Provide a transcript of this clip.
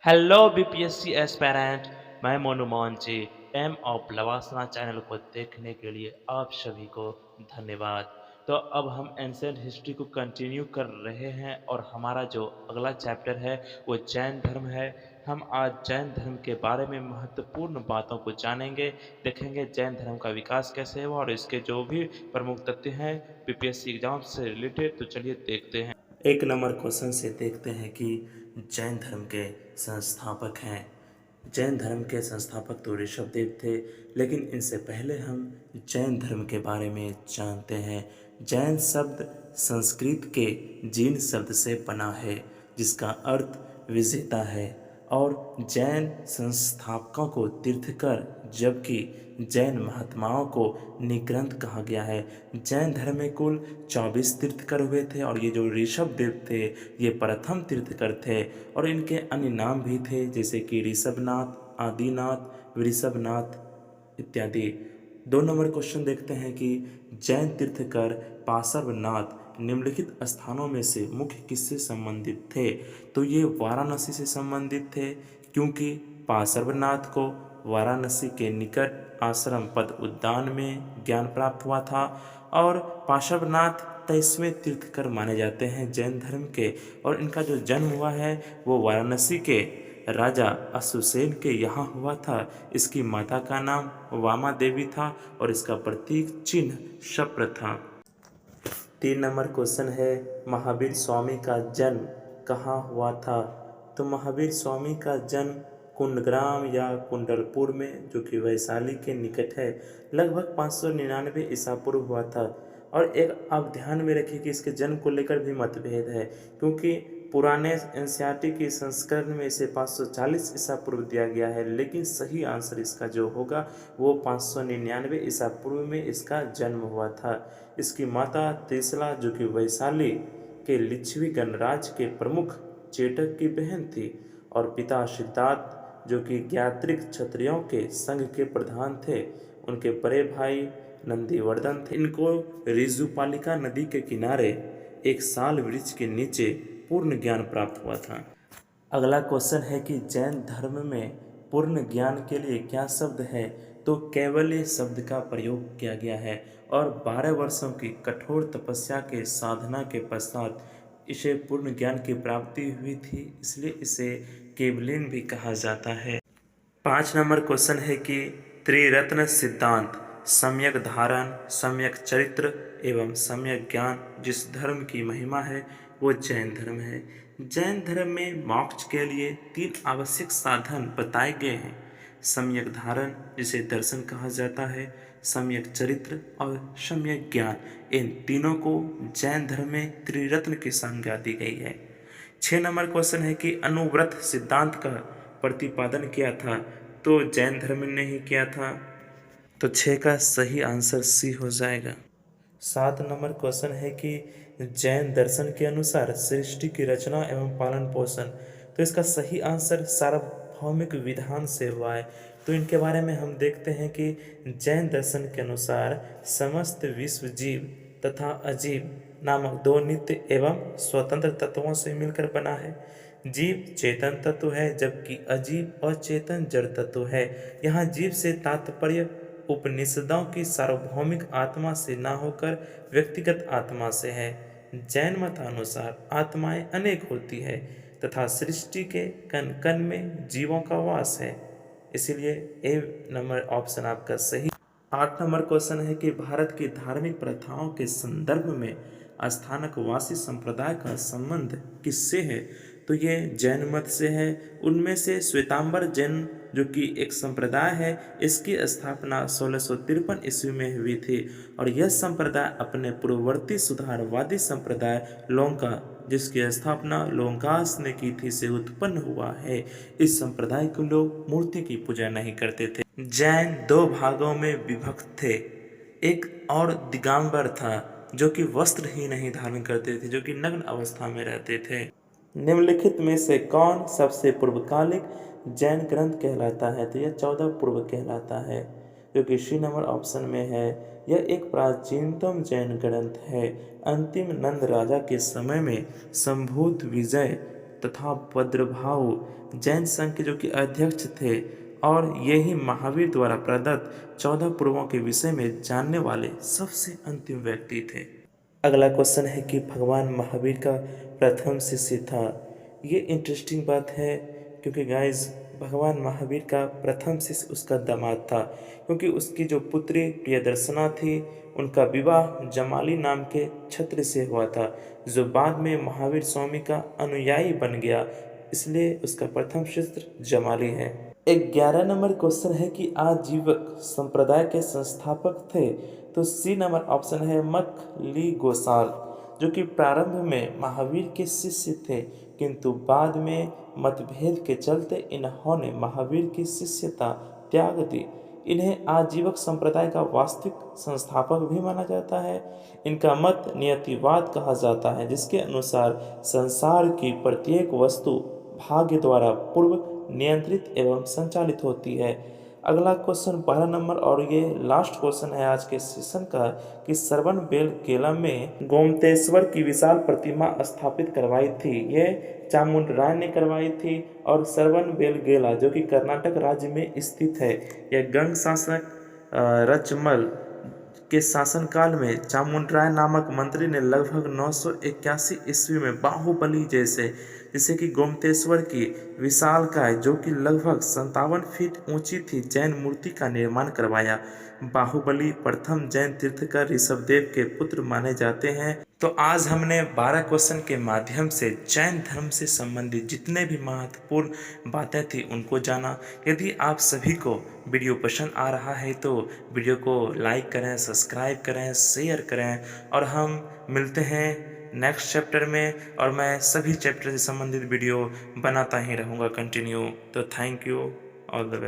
Hello BPSC aspirant. मैं Monu Mohan ji. M of लवासना channel को देखने के लिए आप सभी को धन्यवाद। तो अब हम एंशिएंट हिस्ट्री को कंटिन्यू कर रहे हैं और हमारा जो अगला चैप्टर है वो जैन धर्म है। हम आज जैन धर्म के बारे में महत्वपूर्ण बातों को जानेंगे, देखेंगे जैन धर्म का विकास कैसे हुआ और इसके जो भी प्रमुख तथ्य हैं बीपीएससी एग्जाम से रिलेटेड। तो चलिए देखते हैं। एक नंबर क्वेश्चन से देखते हैं कि जैन धर्म के संस्थापक हैं। जैन धर्म के संस्थापक तो ऋषभदेव थे, लेकिन इनसे पहले हम जैन धर्म के बारे में जानते हैं। जैन शब्द संस्कृत के जीन शब्द से बना है, जिसका अर्थ विजेता है, और जैन संस्थापकों को तीर्थकर जबकि जैन महात्माओं को निग्रंथ कहा गया है। जैन धर्म में कुल 24 तीर्थकर हुए थे और ये जो ऋषभदेव थे ये प्रथम तीर्थकर थे, और इनके अन्य नाम भी थे जैसे कि ऋषभनाथ, आदिनाथ, वृषभनाथ इत्यादि। 2 नंबर क्वेश्चन देखते हैं कि जैन तीर्थकर पार्श्वनाथ निम्नलिखित स्थानों में से मुख्य किससे संबंधित थे। तो ये वाराणसी से संबंधित थे, क्योंकि पार्श्वनाथ को वाराणसी के निकट आश्रम पद उद्यान में ज्ञान प्राप्त हुआ था, और पार्श्वनाथ 23वें तीर्थकर माने जाते हैं जैन धर्म के, और इनका जो जन्म हुआ है वो वाराणसी के राजा अश्वसेन के यहाँ हुआ था। इसकी माता का नाम वामा देवी था और इसका प्रतीक चिन्ह शप्र था। 3 नंबर क्वेश्चन है, महावीर स्वामी का जन्म कहाँ हुआ था। तो महावीर स्वामी का जन्म कुंडग्राम या कुंडलपुर में, जो कि वैशाली के निकट है, लगभग 599 ईसा पूर्व हुआ था। और एक आप ध्यान में रखिए कि इसके जन्म को लेकर भी मतभेद है, क्योंकि पुराने एनसीईआरटी के संस्करण में इसे 540 ईसा पूर्व दिया गया है, लेकिन सही आंसर इसका जो होगा वो 599 ईसा पूर्व में इसका जन्म हुआ था। इसकी माता त्रिशला, जो कि वैशाली के लिच्छवी गणराज्य के प्रमुख चेटक की बहन थी, और पिता सिद्धार्थ, जो कि ज्ञात्रिक क्षत्रियों के संघ के प्रधान थे। उनके बड़े भाई नंदीवर्धन थे। इनको ऋजुपालिका नदी के किनारे एक साल वृक्ष के नीचे पूर्ण ज्ञान प्राप्त हुआ था। अगला क्वेश्चन है कि जैन धर्म में पूर्ण ज्ञान के लिए क्या शब्द है। तो कैवल्य शब्द का प्रयोग किया गया है, और 12 वर्षों की कठोर तपस्या के साधना के पश्चात इसे पूर्ण ज्ञान की प्राप्ति हुई थी, इसलिए इसे केवलिन भी कहा जाता है। 5 नंबर क्वेश्चन है कि त्रिरत्न सिद्धांत सम्यक धारण, सम्यक चरित्र एवं सम्यक ज्ञान जिस धर्म की महिमा है वो जैन धर्म है। जैन धर्म में मोक्ष के लिए 3 आवश्यक साधन बताए गए हैं। सम्यक धारण, जिसे दर्शन कहा जाता है, सम्यक चरित्र और सम्यक ज्ञान, इन तीनों को जैन धर्म में त्रिरत्न की संज्ञा दी गई है। 6 नंबर क्वेश्चन है कि अनुव्रत सिद्धांत का प्रतिपादन किया था। तो जैन धर्म ने ही किया था, तो 6 का सही आंसर सी हो जाएगा। 7 नंबर क्वेश्चन है कि जैन दर्शन के अनुसार सृष्टि की रचना एवं पालन पोषण, तो इसका सही आंसर सार्वभौमिक विधान से हुआ है। तो इनके बारे में हम देखते हैं कि जैन दर्शन के अनुसार समस्त विश्व जीव तथा अजीव नामक 2 नित्य एवं स्वतंत्र तत्वों से मिलकर बना है। जीव चेतन तत्व है, जबकि अजीव अचेतन जड़ तत्व है। यहाँ जीव से तात्पर्य उपनिषदों की सार्वभौमिक आत्मा से न होकर व्यक्तिगत आत्मा से है। जैन मतानुसार आत्माएं अनेक होती है तथा सृष्टि के कण कण में जीवों का वास है, इसीलिए ए नंबर ऑप्शन आपका सही। 8 नंबर क्वेश्चन है कि भारत की धार्मिक प्रथाओं के संदर्भ में स्थानक वासी संप्रदाय का संबंध किससे है। तो ये जैन मत से है। उनमें से श्वेतांबर जैन, जो कि एक संप्रदाय है, इसकी स्थापना 1653 ईस्वी में हुई थी, और यह संप्रदाय अपने पूर्ववर्ती सुधारवादी संप्रदाय लोंका, जिसकी स्थापना लोंकास ने की थी, से उत्पन्न हुआ है। इस संप्रदाय के लोग मूर्ति की पूजा नहीं करते थे। जैन 2 भागों में विभक्त थे। एक और दिगंबर था, जो कि वस्त्र ही नहीं धारण करते थे, जो कि नग्न अवस्था में रहते थे। निम्नलिखित में से कौन सबसे पूर्वकालिक जैन ग्रंथ कहलाता है। तो यह 14 पूर्व कहलाता है, जो कि सी नंबर ऑप्शन में है। यह एक प्राचीनतम जैन ग्रंथ है। अंतिम नंद राजा के समय में संभूत विजय तथा भद्रभाव जैन संघ के जो कि अध्यक्ष थे, और यही महावीर द्वारा प्रदत्त 14 पूर्वों के विषय में जानने वाले सबसे अंतिम व्यक्ति थे। अगला क्वेश्चन है कि भगवान महावीर का प्रथम शिष्य था। ये इंटरेस्टिंग बात है क्योंकि गाइस भगवान महावीर का प्रथम शिष्य उसका दामाद था, क्योंकि उसकी जो पुत्री प्रियदर्शना थी उनका विवाह जमाली नाम के छत्र से हुआ था, जो बाद में महावीर स्वामी का अनुयायी बन गया, इसलिए उसका प्रथम शिष्य जमाली है। 11 नंबर क्वेश्चन है कि आजीवक संप्रदाय के संस्थापक थे, तो सी नंबर ऑप्शन है मख ली गोसाल, जो कि प्रारंभ में महावीर के शिष्य थे, किंतु बाद में मतभेद के चलते इन्होंने महावीर की शिष्यता त्याग दी। इन्हें आजीवक संप्रदाय का वास्तविक संस्थापक भी माना जाता है। इनका मत नियतिवाद कहा जाता है, जिसके अनुसार संसार की प्रत्येक वस्तु भाग्य द्वारा पूर्व नियंत्रित एवं संचालित होती है। अगला क्वेश्चन 12 नंबर और ये लास्ट क्वेश्चन है आज के सेशन का कि श्रवण बेलगोला में गोमतेश्वर की विशाल प्रतिमा स्थापित करवाई थी, ये चामुंडराय ने करवाई थी। और श्रवण बेलगोला जो कि कर्नाटक राज्य में स्थित है, यह गंग शासक रचमल के शासनकाल में चामुंडराय नामक मंत्री ने लगभग 981 ईस्वी में बाहुबली जैसे कि गोमतेश्वर की विशालकाय जो कि लगभग 57 फीट ऊंची थी जैन मूर्ति का निर्माण करवाया। बाहुबली प्रथम जैन तीर्थकर ऋषभदेव के पुत्र माने जाते हैं। तो आज हमने 12 क्वेश्चन के माध्यम से जैन धर्म से संबंधित जितने भी महत्वपूर्ण बातें थी उनको जाना। यदि आप सभी को वीडियो पसंद आ रहा है तो वीडियो को लाइक करें, सब्सक्राइब करें, शेयर करें, और हम मिलते हैं नेक्स्ट चैप्टर में। और मैं सभी चैप्टर से संबंधित वीडियो बनाता ही रहूँगा कंटिन्यू। तो thank you, all the best.